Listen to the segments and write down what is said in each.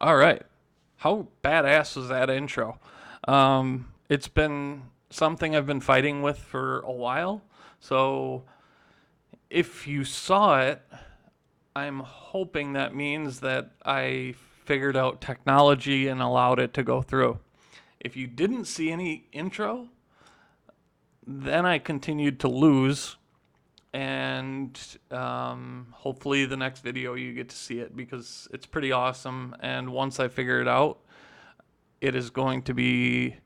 All right. How badass was that intro? It's been something I've been fighting with for a while. So if you saw it, I'm hoping that means that I figured out technology and allowed it to go through. If you didn't see any intro, then I continued to lose. And hopefully, the next video you get to see it because it's pretty awesome. And once I figure it out, it is going to be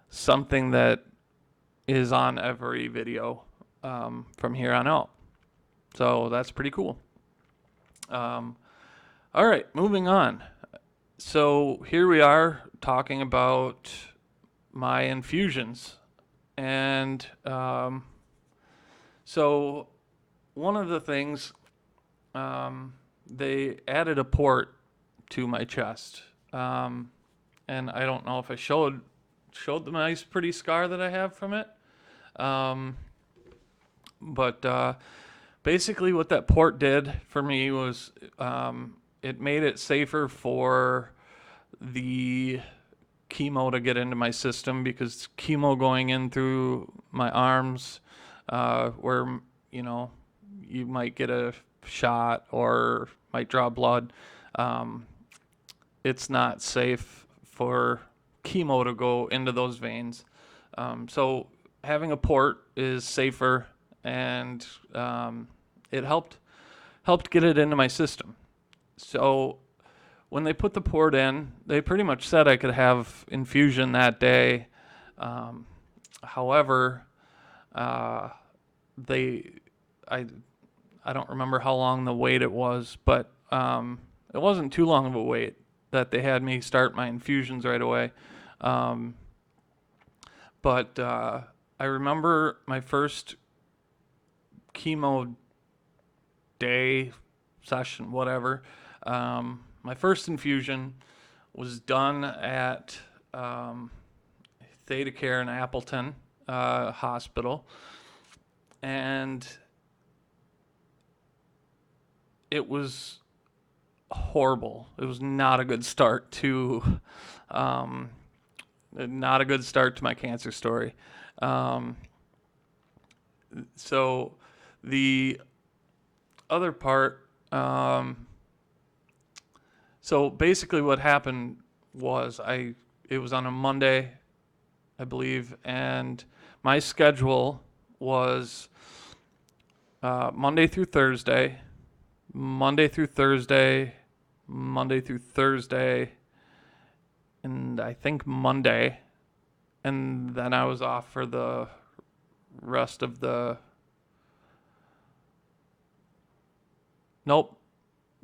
something that is on every video from here on out. So that's pretty cool. All right, moving on. So here we are talking about my infusions. And so one of the things, they added a port to my chest. And I don't know if I showed the nice pretty scar that I have from it. Um, but basically, what that port did for me was it made it safer for the chemo to get into my system because chemo going in through my arms, where you might get a shot or might draw blood. It's not safe for chemo to go into those veins. So having a port is safer, and it helped get it into my system. So when they put the port in, they pretty much said I could have infusion that day. However, they I I don't remember how long the wait it was, but it wasn't too long of a wait that they had me start my infusions right away. Um, but I remember my first chemo day, session, whatever. My first infusion was done at Theta Care in Appleton Hospital, and it was horrible. It was not a good start to my cancer story. Um, so the other part, so basically what happened was it was on a Monday, I believe, and my schedule was Monday through Thursday, Monday through Thursday, Monday through Thursday, and I think Monday, and then I was off for the rest of the. Nope,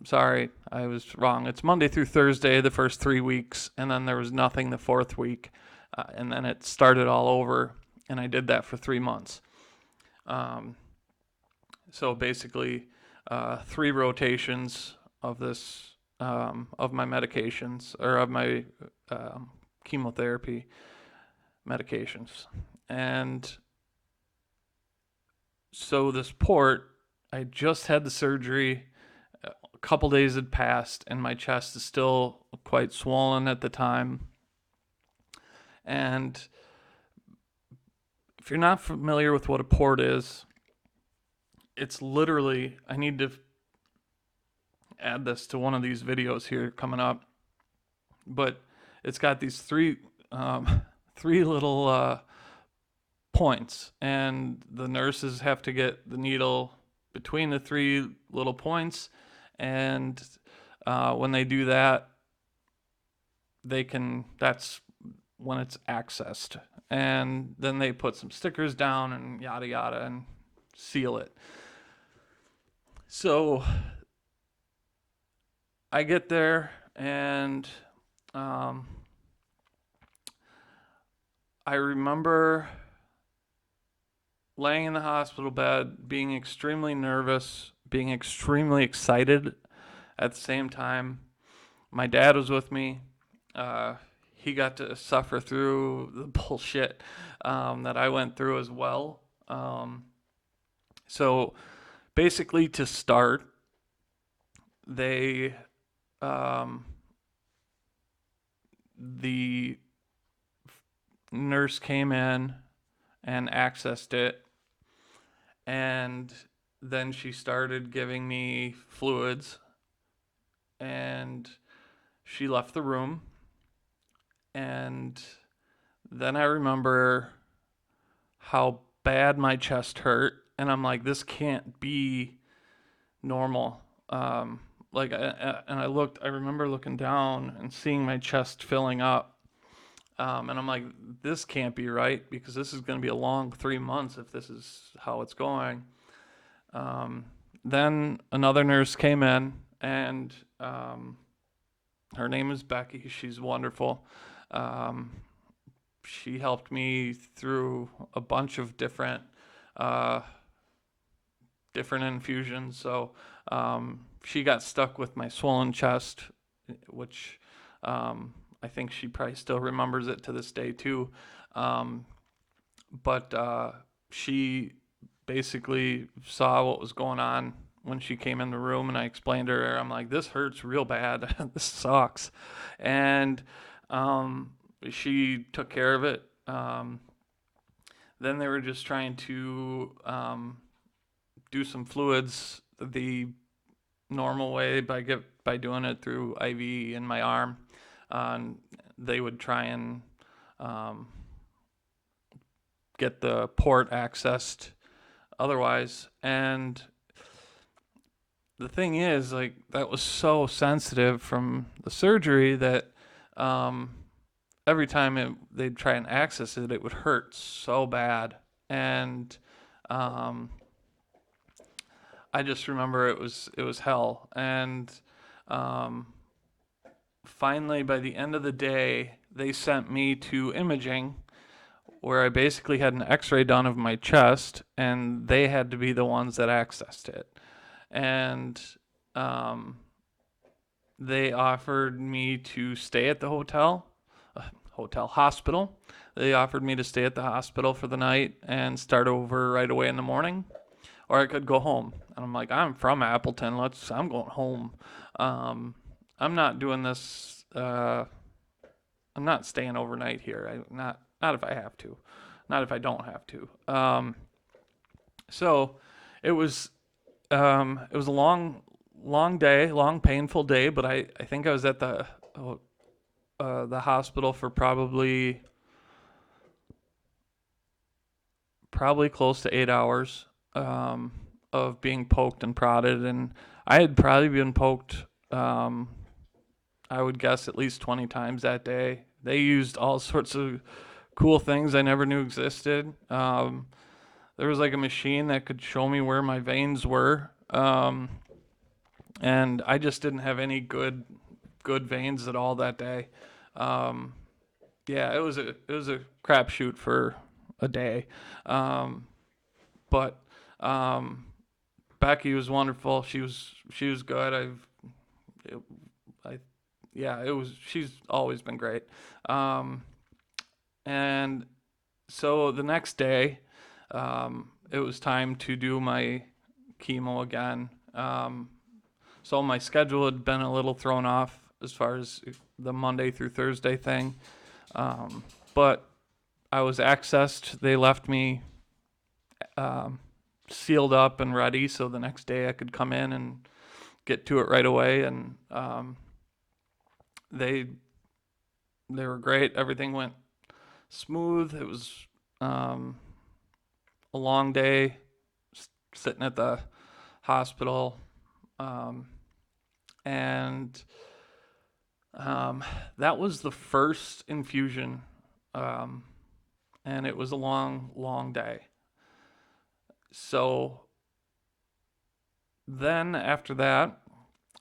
sorry, I was wrong. It's Monday through Thursday the first 3 weeks, and then there was nothing the fourth week, and then it started all over, and I did that for 3 months. So basically, 3 rotations of this of my medications or of my chemotherapy medications, and so this port, I just had the surgery. A couple days had passed, and my chest is still quite swollen at the time. And if you're not familiar with what a port is, it's literally, I need to add this to one of these videos here coming up, but it's got these three little points, and the nurses have to get the needle between the three little points, and when they do that, that's when it's accessed, and then they put some stickers down and yada yada and seal it. So I get there, and I remember laying in the hospital bed, being extremely nervous, being extremely excited at the same time. My dad was with me. He got to suffer through the bullshit that I went through as well. So basically, to start, they the nurse came in and accessed it, and then she started giving me fluids, and she left the room. And then I remember how bad my chest hurt, and I'm like, this can't be normal. I remember looking down and seeing my chest filling up. And I'm like, this can't be right, because this is going to be a long 3 months if this is how it's going. Then another nurse came in, and her name is Becky. She's wonderful. Um, she helped me through a bunch of uh, different infusions. So she got stuck with my swollen chest, which I think she probably still remembers it to this day too. Um, but she basically saw what was going on when she came in the room, and I explained to her, I'm like, this hurts real bad. This sucks. And she took care of it. Then they were just trying to do some fluids the normal way by doing it through IV in my arm. And they would try and um, get the port accessed otherwise. And the thing is, like, that was so sensitive from the surgery that every time they'd try and access it, it would hurt so bad. And I just remember it was hell. And finally, by the end of the day, they sent me to imaging, where I basically had an X-ray done of my chest, and they had to be the ones that accessed it. And they offered me to stay at the hospital. They offered me to stay at the hospital for the night and start over right away in the morning, or I could go home. And I'm like, I'm from Appleton. I'm going home. I'm not doing this. I'm not staying overnight here. Not if I have to. Not if I don't have to. So it was a long day, long painful day. But I think I was at the hospital for probably close to 8 hours of being poked and prodded, and I had probably been poked. I would guess at least 20 times that day. They used all sorts of cool things I never knew existed. There was like a machine that could show me where my veins were, and I just didn't have any good veins at all that day. Yeah, it was a crapshoot for a day, but Becky was wonderful. She was good. She's always been great. And so the next day, it was time to do my chemo again. So my schedule had been a little thrown off as far as the Monday through Thursday thing. But I was accessed. They left me sealed up and ready, so the next day I could come in and get to it right away. And they were great. Everything went smooth. It was a long day sitting at the hospital, and that was the first infusion, and it was a long day. So then after that,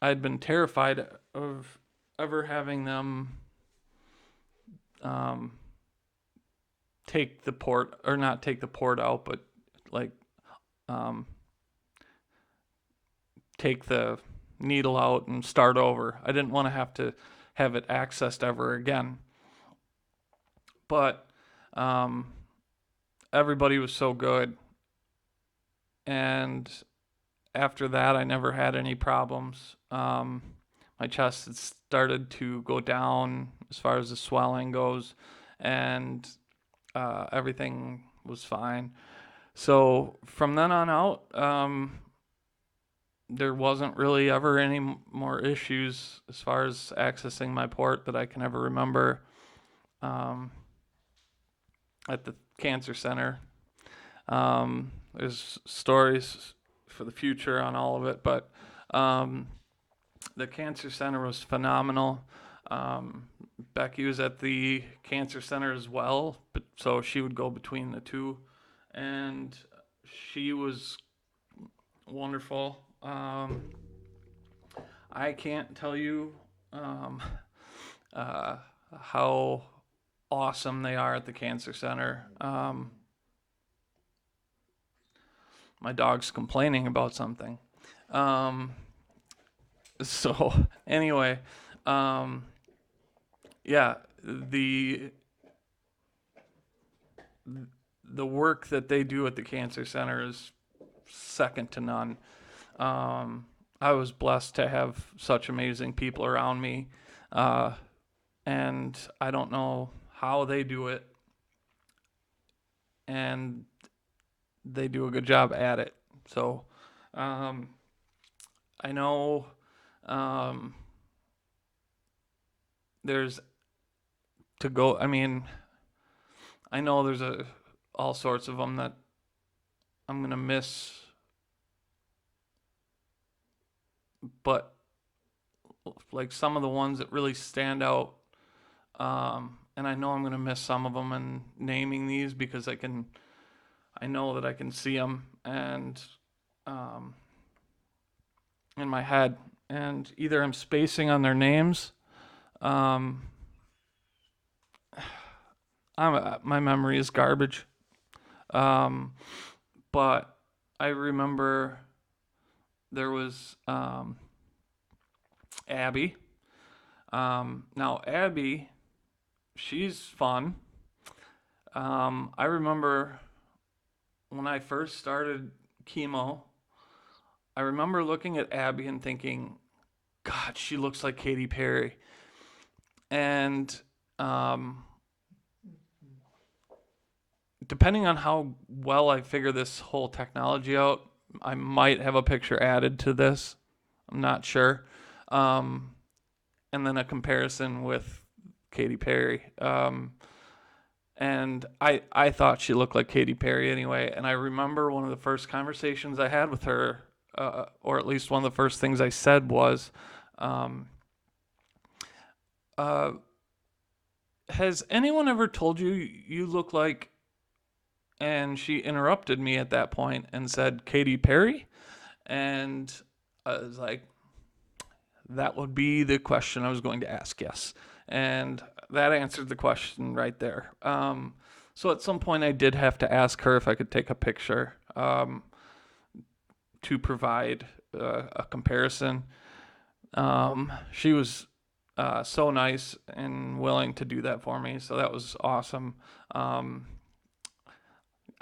I'd been terrified of ever having them take the port, or not take the port out, but like take the needle out and start over. I didn't want to have it accessed ever again. But everybody was so good, and after that I never had any problems. my chest had started to go down as far as the swelling goes, and everything was fine. So from then on out, there wasn't really ever any more issues as far as accessing my port that I can ever remember um, at the cancer center. There's stories for the future on all of it, but um, the cancer center was phenomenal. Um, Becky was at the cancer center as well, but so she would go between the two, and she was wonderful. I can't tell you um, uh, how awesome they are at the cancer center. My dog's complaining about something. Um, so anyway, um, yeah, the work that they do at the cancer center is second to none. I was blessed to have such amazing people around me, uh, and I don't know how they do it, and they do a good job at it. So um, I know um, there's to go. I mean, I know there's all sorts of them that I'm gonna miss, but like some of the ones that really stand out. And I know I'm gonna miss some of them in naming these because I know that I can see them and um, in my head, and either I'm spacing on their names. Um, my memory is garbage. Um, but I remember there was Abby. Now Abby, she's fun. I remember when I first started chemo, I remember looking at Abby and thinking, God, she looks like Katy Perry. And um, depending on how well I figure this whole technology out, I might have a picture added to this. I'm not sure. Um, and then a comparison with Katy Perry. And I thought she looked like Katy Perry anyway. And I remember one of the first conversations I had with her, or at least one of the first things I said was, um, uh, has anyone ever told you you look like, and she interrupted me at that point and said, Katy Perry? And I was like, that would be the question I was going to ask, yes. And that answered the question right there. So at some point, I did have to ask her if I could take a picture to provide a comparison. She was so nice and willing to do that for me, so that was awesome.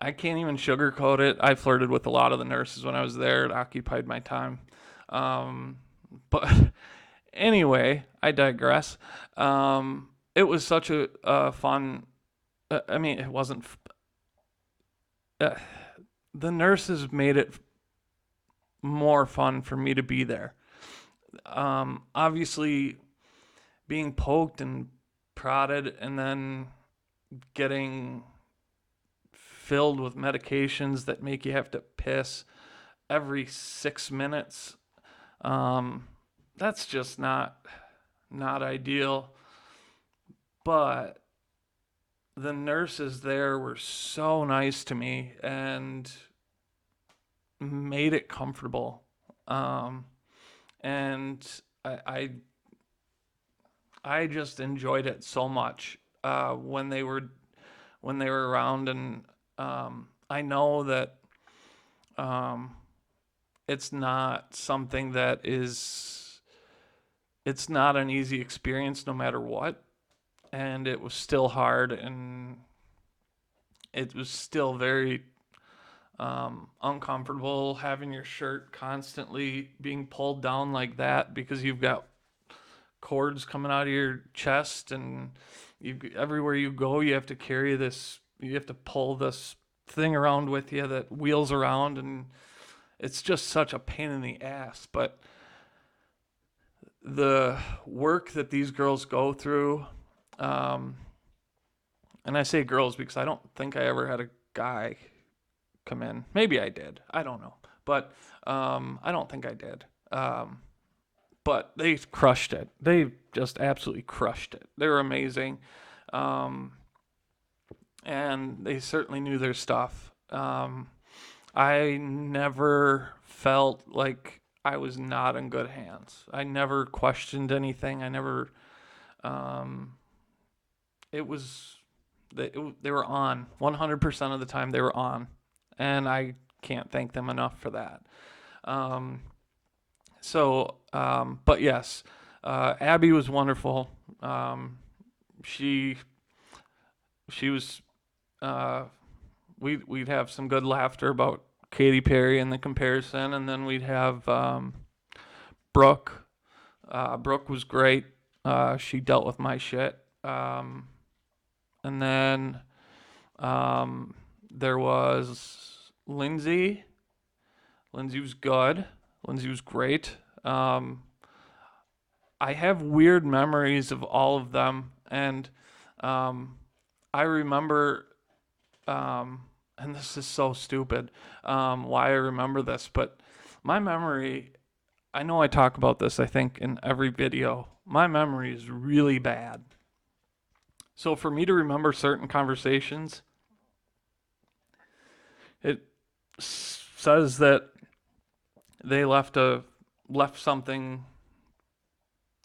I can't even sugarcoat it. I flirted with a lot of the nurses when I was there. It occupied my time. But anyway, I digress. It was such a fun. I mean, it wasn't. Uh, the nurses made it more fun for me to be there. Obviously, being poked and prodded and then getting filled with medications that make you have to piss every 6 minutes. That's just not ideal. But the nurses there were so nice to me and made it comfortable. And I just enjoyed it so much when they were around, and I know that it's not something that is. It's not an easy experience, no matter what, and it was still hard, and it was still very uncomfortable having your shirt constantly being pulled down like that because you've got cords coming out of your chest, and everywhere you go, you have to carry this. You have to pull this thing around with you that wheels around, and it's just such a pain in the ass. But the work that these girls go through, um, and I say girls because I don't think I ever had a guy come in. Maybe I did. I don't know. But I don't think I did. But they crushed it. They just absolutely crushed it. They were amazing. Um, and they certainly knew their stuff. I never felt like I was not in good hands. I never questioned anything. I never. Um, it was they were on 100% of the time. They were on, and I can't thank them enough for that. Um, but yes, Abby was wonderful. She she was uh, we'd have some good laughter about Katy Perry and the comparison, and then we'd have Brooke. Brooke was great. She dealt with my shit. And then there was Lindsay. Lindsay was good. Lindsay was great. I have weird memories of all of them, and I remember, and this is so stupid, why I remember this, but my memory, I know I talk about this, I think, in every video. My memory is really bad. So for me to remember certain conversations, it says that they left something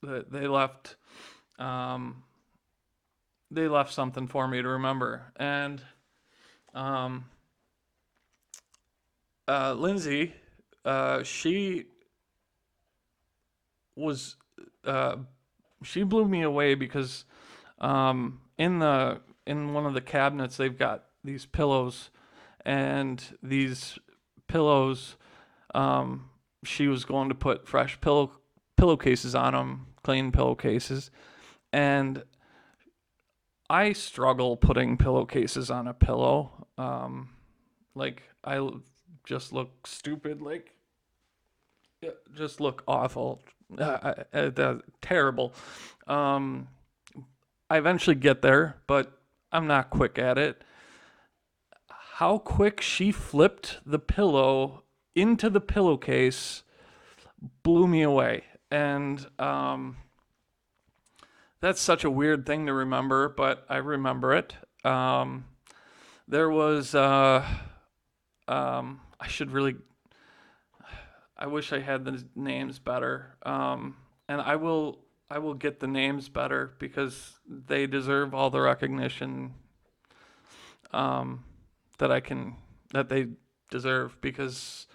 that um, they left something for me to remember. And um, Lindsay, she was she blew me away because in one of the cabinets they've got these pillows, and these pillows, she was going to put fresh pillowcases on them, clean pillowcases, and I struggle putting pillowcases on a pillow. Like I just look stupid, like just look awful, terrible. Um, I eventually get there, but I'm not quick at it. How quick she flipped the pillow into the pillowcase blew me away. And that's such a weird thing to remember, but I remember it. There was, I should really, I wish I had the names better. And I will get the names better because they deserve all the recognition um, that they deserve. Because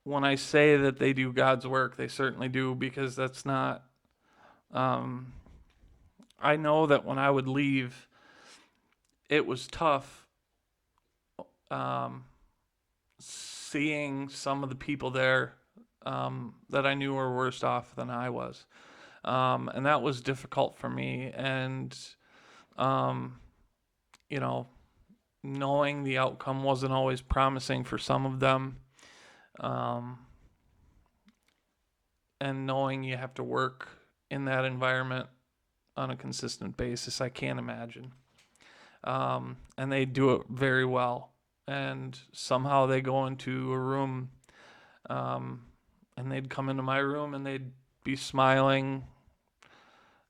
when I say that they do God's work, they certainly do. Because that's not. I know that when I would leave, it was tough. Seeing some of the people there that I knew were worse off than I was. And that was difficult for me. And, you know, knowing the outcome wasn't always promising for some of them. And knowing you have to work in that environment on a consistent basis, I can't imagine. And they do it very well. And somehow they go into a room, and they'd come into my room and they'd be smiling,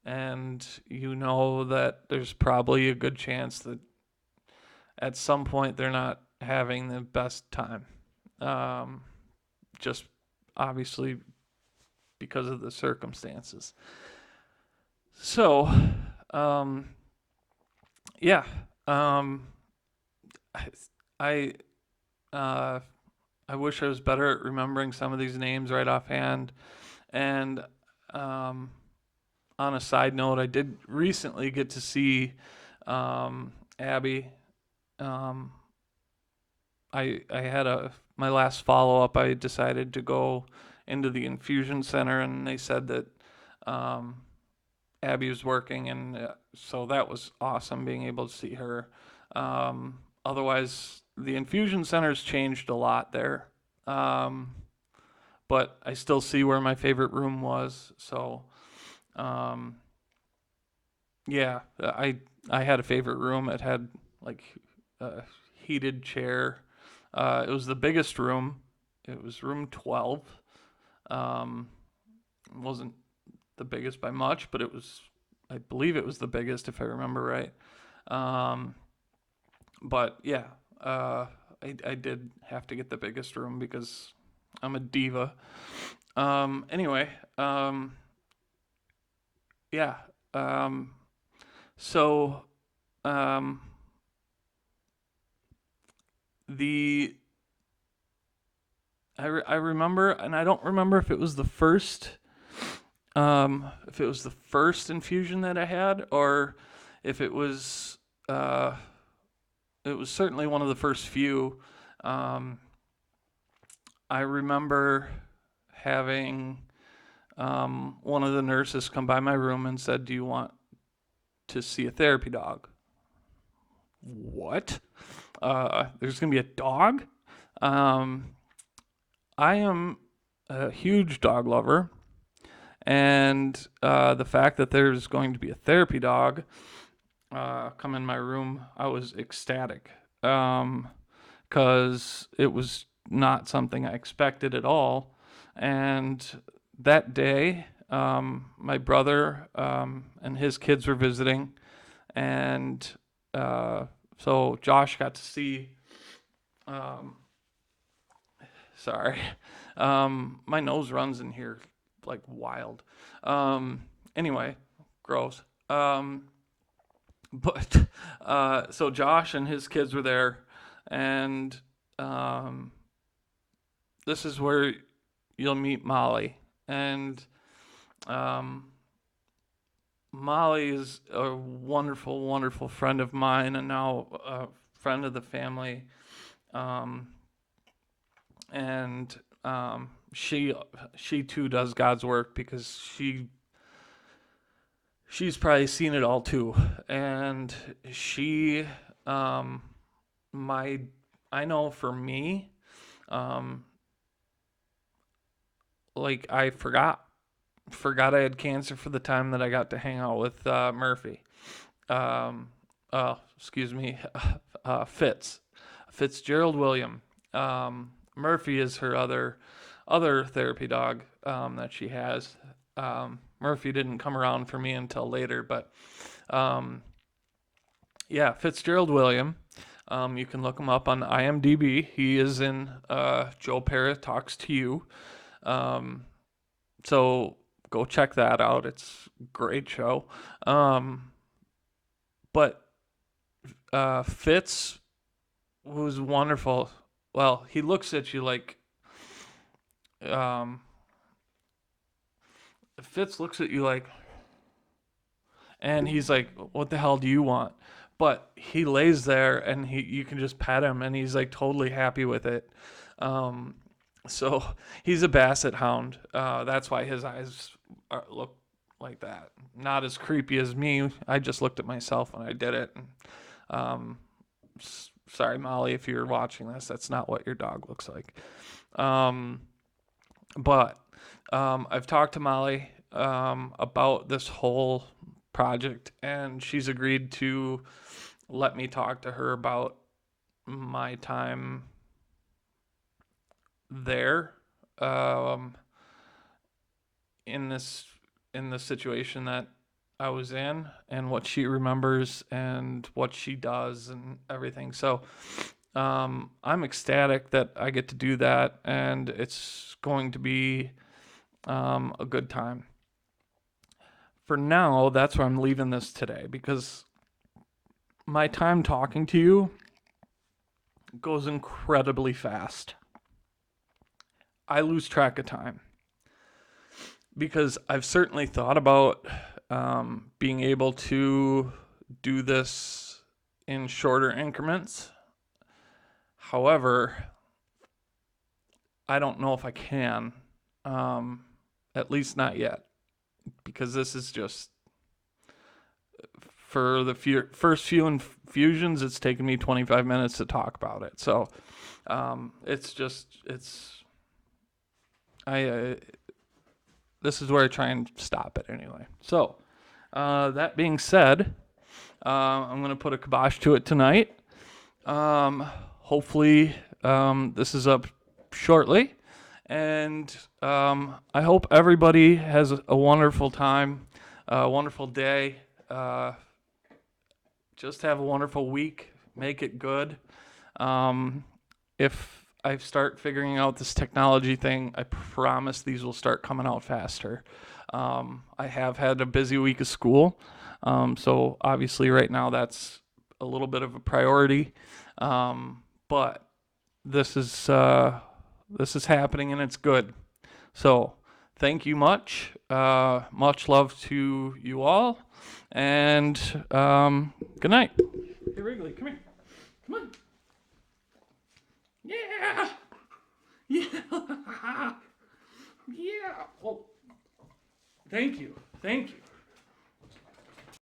and you know that there's probably a good chance that at some point they're not having the best time, just obviously because of the circumstances. So yeah, I I wish I was better at remembering some of these names right offhand. And on a side note, I did recently get to see Abby. Um, I had my last follow up. I decided to go into the infusion center, and they said that Abby was working, and so that was awesome being able to see her. Otherwise, the infusion center's changed a lot there, but I still see where my favorite room was. So, um, yeah, I had a favorite room. It had like a heated chair. It was the biggest room. It was room 12. Um, it wasn't the biggest by much, but it was, I believe it was the biggest if I remember right. Um, but yeah, I did have to get the biggest room because I'm a diva. Anyway, yeah. Um, so um, the I remember, and I don't remember if it was the first infusion that I had, or if it was certainly one of the first few. Um, I remember having one of the nurses come by my room and said, "Do you want to see a therapy dog?" What? There's gonna be a dog? Um, I am a huge dog lover, and the fact that there's going to be a therapy dog come in my room, I was ecstatic, because it was not something I expected at all. And that day, my brother and his kids were visiting, and so Josh got to see. Um, sorry, my nose runs in here like wild. Anyway, gross. But so Josh and his kids were there, and um, this is where you'll meet Molly. And um, Molly is a wonderful, wonderful friend of mine, and now a friend of the family. Um, and she too does God's work because she's probably seen it all too, and she my I know for me, um, like I forgot I had cancer for the time that I got to hang out with Murphy. Um, excuse me, Fitzgerald William. Murphy is her other therapy dog that she has. Murphy didn't come around for me until later, but um, yeah, Fitzgerald William. You can look him up on IMDb. He is in Joe Parra Talks to You. So go check that out. It's a great show. But Fitz was wonderful. Well, he looks at you like um, Fitz looks at you like, and he's like, "What the hell do you want?" But he lays there, and you can just pet him, and he's like totally happy with it. Um, so he's a basset hound. That's why his eyes look like that. Not as creepy as me. I just looked at myself when I did it. And, sorry, Molly, if you're watching this, that's not what your dog looks like. But I've talked to Molly about this whole project, and she's agreed to let me talk to her about my time there, um, in the situation that I was in, and what she remembers and what she does and everything. So I'm ecstatic that I get to do that, and it's going to be a good time. For now, that's where I'm leaving this today, because my time talking to you goes incredibly fast. I lose track of time because I've certainly thought about being able to do this in shorter increments. However, I don't know if I can. At least not yet, because this is just for the first few infusions. It's taken me 25 minutes to talk about it. So this is where I try and stop it anyway. So that being said, I'm going to put a kibosh to it tonight. Hopefully, this is up shortly. And I hope everybody has a wonderful time, a wonderful day. Just have a wonderful week. Make it good. If I start figuring out this technology thing, I promise these will start coming out faster. I have had a busy week of school, so obviously right now that's a little bit of a priority. But this is happening and it's good. So thank you much. Much love to you all, and good night. Hey Wrigley, come here. Come on. Yeah. Yeah. Yeah. Oh. Thank you. Thank you.